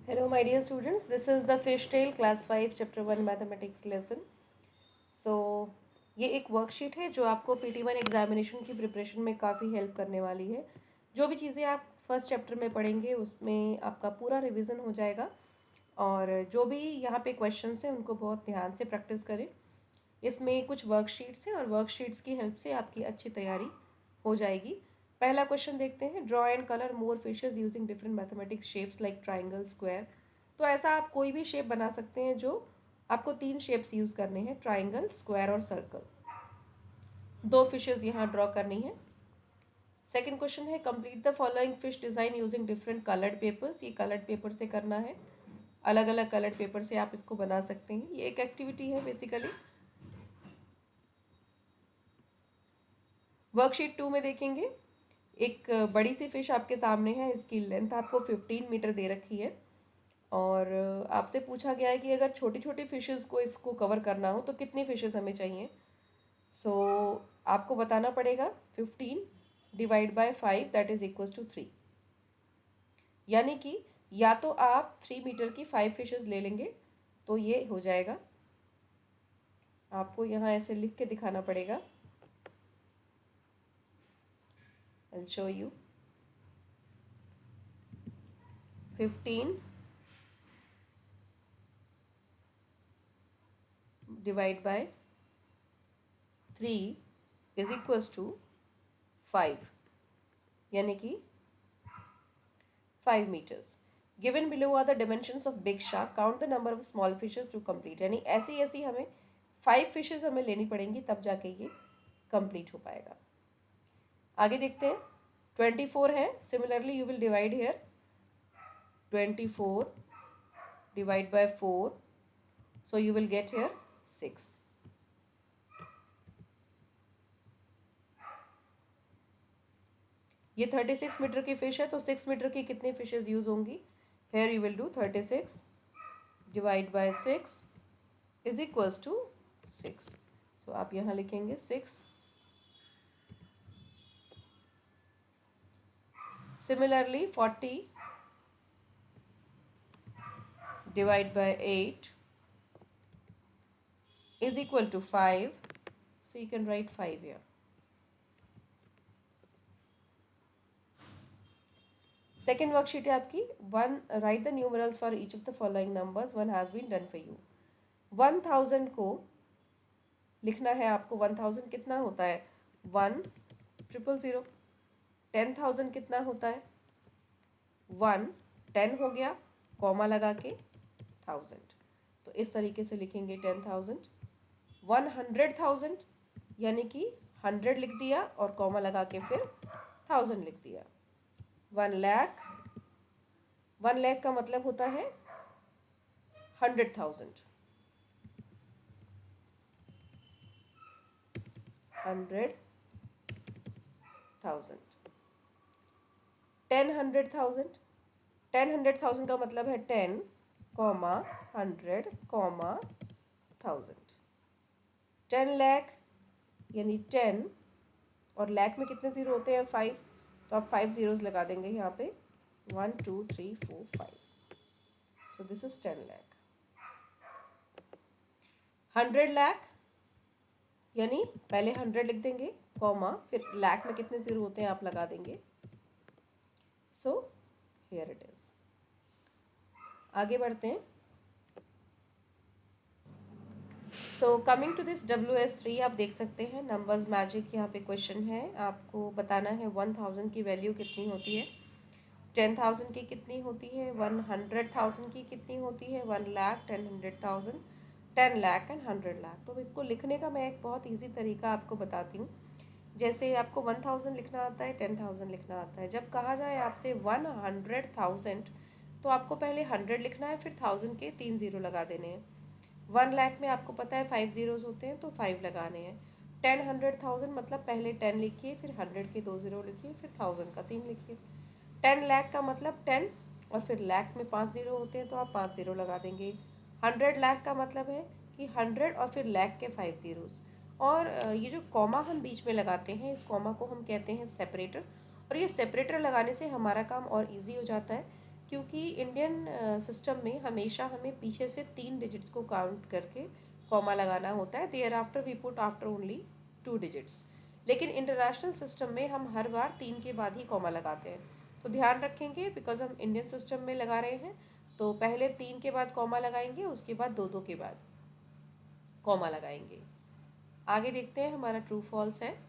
Hello, my dear students. This is the Fishtail Class 5 Chapter 1 Mathematics lesson. So, ये एक worksheet है जो आपको PT1 एग्जामिनेशन की प्रिपरेशन में काफ़ी हेल्प करने वाली है। जो भी चीज़ें आप फर्स्ट चैप्टर में पढ़ेंगे उसमें आपका पूरा रिवीजन हो जाएगा और जो भी यहाँ पे क्वेश्चंस हैं उनको बहुत ध्यान से प्रैक्टिस करें। इसमें कुछ वर्कशीट्स हैं और वर्कशीट्स की हेल्प से आपकी अच्छी तैयारी हो जाएगी। पहला क्वेश्चन देखते हैं। Draw and colour more fishes using different mathematics shapes like triangle, square. तो ऐसा आप कोई भी शेप बना सकते हैं जो आपको 3 शेप्स यूज़ करने हैं, ट्राइंगल, स्क्वायर और सर्कल। 2 फिशेज यहाँ ड्रॉ करनी है। सेकेंड क्वेश्चन है complete the following fish design using different coloured papers. ये कलर्ड पेपर से करना है, अलग अलग कलर्ड पेपर से आप इसको बना सकते हैं। ये एक एक्टिविटी है बेसिकली। वर्कशीट 2 में देखेंगे, एक बड़ी सी फिश आपके सामने है। इसकी लेंथ आपको 15 मीटर दे रखी है और आपसे पूछा गया है कि अगर छोटी छोटी फिशेस को इसको कवर करना हो तो कितनी फिशेस हमें चाहिए। सो आपको बताना पड़ेगा 15 divide by 5 that is equals to 3। यानी कि या तो आप 3 मीटर की 5 फिशेस ले लेंगे तो ये हो जाएगा। आपको यहाँ ऐसे लिख के दिखाना पड़ेगा। I'll show you 15 divide by 3 is equals to 5, यानी कि 5 meters. Given below are the dimensions of big shark. Count the number of small fishes to complete. यानी ऐसी ऐसी हमें 5 फिशेज हमें लेनी पड़ेंगी तब जाके ये कंप्लीट हो पाएगा। आगे देखते हैं। 24 है। Similarly you will divide here 24 divide by 4, so you will get here 6। ये 36 मीटर की फिश है तो 6 मीटर की कितनी फिशेज यूज होंगी। Here you will do 36 divide by 6 is equals to 6। सो आप यहाँ लिखेंगे 6। Similarly 40 divide by 8 is equal to 5. So you can write 5 here. Second worksheet है आपकी। Write the numerals for each of the following numbers. One has been done for you. 1000 को लिखना है आपको। 1000 कितना होता है 1,000,000। 10,000 कितना होता है 1, 10 हो गया, कॉमा लगा के 1000। तो इस तरीके से लिखेंगे 10,000। 100,000 यानी कि 100 लिख दिया और कॉमा लगा के फिर 1000 लिख दिया। 1 लाख, 1 लाख का मतलब होता है 100,000। 100,000। 10,100,000। 10,100,000 का मतलब है 10, कॉमा 100, कॉमा 1000। 10 लाख यानी 10 और लाख में कितने ज़ीरो होते हैं 5, तो आप 5 ज़ीरोज़ लगा देंगे यहाँ पे। 1 2 3 4 5। So this is 10 lakh. 100 lakh यानी पहले 100 लिख देंगे, कॉमा फिर लाख में कितने ज़ीरो होते हैं आप लगा देंगे। So here it is. आगे बढ़ते हैं। So coming to this WS3 आप देख सकते हैं नंबर्स मैजिक। यहाँ पे क्वेश्चन है, आपको बताना है 1000 की वैल्यू कितनी होती है, 10,000 की कितनी होती है, 100,000 की कितनी होती है, 1 लाख, 10,100,000, 10 लाख एंड 100 लाख। तो इसको लिखने का मैं एक बहुत ईजी तरीका आपको बताती हूँ। जैसे आपको 1000 लिखना आता है, 10,000 लिखना आता है। जब कहा जाए आपसे 100,000 तो आपको पहले 100 लिखना है, फिर 1000 के 3 ज़ीरो लगा देने हैं। 1 लाख में आपको पता है 5 ज़ीरोज़ होते हैं तो 5 लगाने हैं। 10,100,000 मतलब पहले 10 लिखिए, फिर 100 के 2 ज़ीरो लिखिए, फिर 1000 का 3 लिखिए। 10 लाख का मतलब 10 और फिर लाख में 5 ज़ीरो होते हैं तो आप 5 ज़ीरो लगा देंगे। 100 लाख का मतलब है कि 100 और फिर लाख के 5 ज़ीरोज़। और ये जो कॉमा हम बीच में लगाते हैं, इस कॉमा को हम कहते हैं सेपरेटर। और ये सेपरेटर लगाने से हमारा काम और इजी हो जाता है। क्योंकि इंडियन सिस्टम में हमेशा हमें पीछे से 3 डिजिट्स को काउंट करके कॉमा लगाना होता है, there after we put after only 2 digits. लेकिन इंटरनेशनल सिस्टम में हम हर बार 3 के बाद ही कॉमा लगाते हैं। तो ध्यान रखेंगे, बिकॉज हम इंडियन सिस्टम में लगा रहे हैं, तो पहले 3 के बाद कॉमा लगाएंगे, उसके बाद 2 के बाद कॉमा लगाएंगे। आगे देखते हैं हमारा ट्रू फॉल्स है।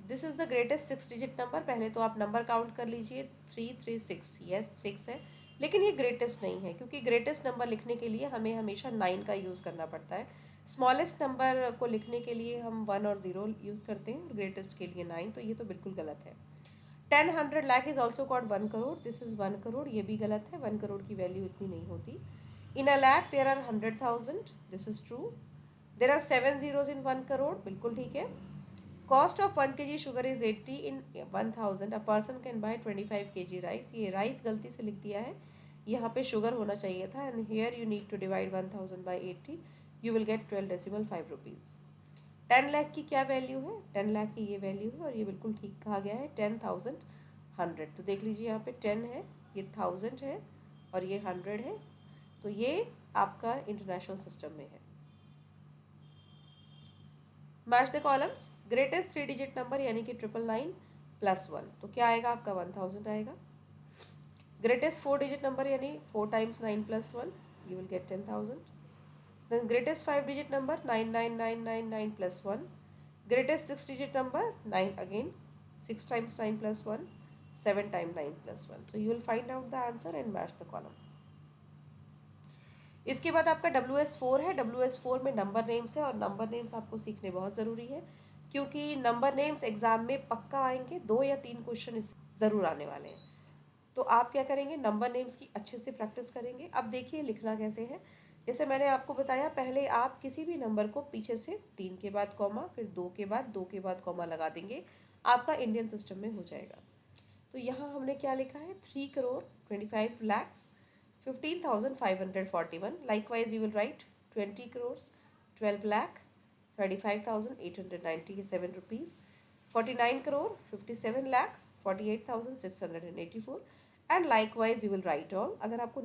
This is the greatest 6 digit number. पहले तो आप नंबर काउंट कर लीजिए, 336, यस 6 है, लेकिन ये ग्रेटेस्ट नहीं है, क्योंकि ग्रेटेस्ट नंबर लिखने के लिए हमें हमेशा 9 का यूज़ करना पड़ता है। स्मॉलेस्ट नंबर को लिखने के लिए हम 1 और 0 यूज़ करते हैं, और ग्रेटेस्ट के लिए 9, तो ये तो बिल्कुल गलत है। 10, 100, lakh is also called 1 crore, this is 1 crore, ये भी गलत है। 1 करोड़ की वैल्यू इतनी नहीं होती। In a lakh there are 100,000, this is true. There are 7 zeros in 1 crore, बिल्कुल ठीक है। Cost of 1 kg sugar is 80 in 1000, a person can buy 25 kg rice. ये राइस गलती से लिख दिया है, यहाँ पे शुगर होना चाहिए था, and here you need to divide 1000 by 80, you will get 12.5 rupees. 10 lakh की क्या वैल्यू है? 10 लाख की ये वैल्यू है, और ये बिल्कुल ठीक कहा गया है, 10,100। तो देख लीजिए, यहाँ पे 10 है, ये 1000 है, और ये 100 है, तो ये आपका इंटरनेशनल सिस्टम में है। Match the columns. Greatest 3 digit number यानी कि 999 प्लस 1, तो क्या आएगा आपका? 1000 आएगा। ग्रेटेस्ट 4 डिजिट नंबर यानी 4 times 9 plus 1, you will get 10,000. Then greatest 5 digit number 99999 plus 1. Greatest 6 digit number 9 again, 6 times 9 plus 1, 7 times 9 plus 1. So you will find out the answer and match the column. इसके बाद आपका WS4 है। WS4 में number names है, और number names आपको सीखने बहुत ज़रूरी है, क्योंकि नंबर नेम्स एग्जाम में पक्का आएंगे, 2 या 3 क्वेश्चन इस ज़रूर आने वाले हैं। तो आप क्या करेंगे? नंबर नेम्स की अच्छे से प्रैक्टिस करेंगे। अब देखिए लिखना कैसे है। जैसे मैंने आपको बताया, पहले आप किसी भी नंबर को पीछे से 3 के बाद कॉमा, फिर 2 के बाद, 2 के बाद कॉमा लगा देंगे, आपका इंडियन सिस्टम में हो जाएगा। तो यहाँ हमने क्या लिखा है? 3,25,15,541। Likewise you will write 20 crores 12 lakh 35,897 rupees, 49 crore 57 lakh 48,684, and likewise you will write all। अगर आपको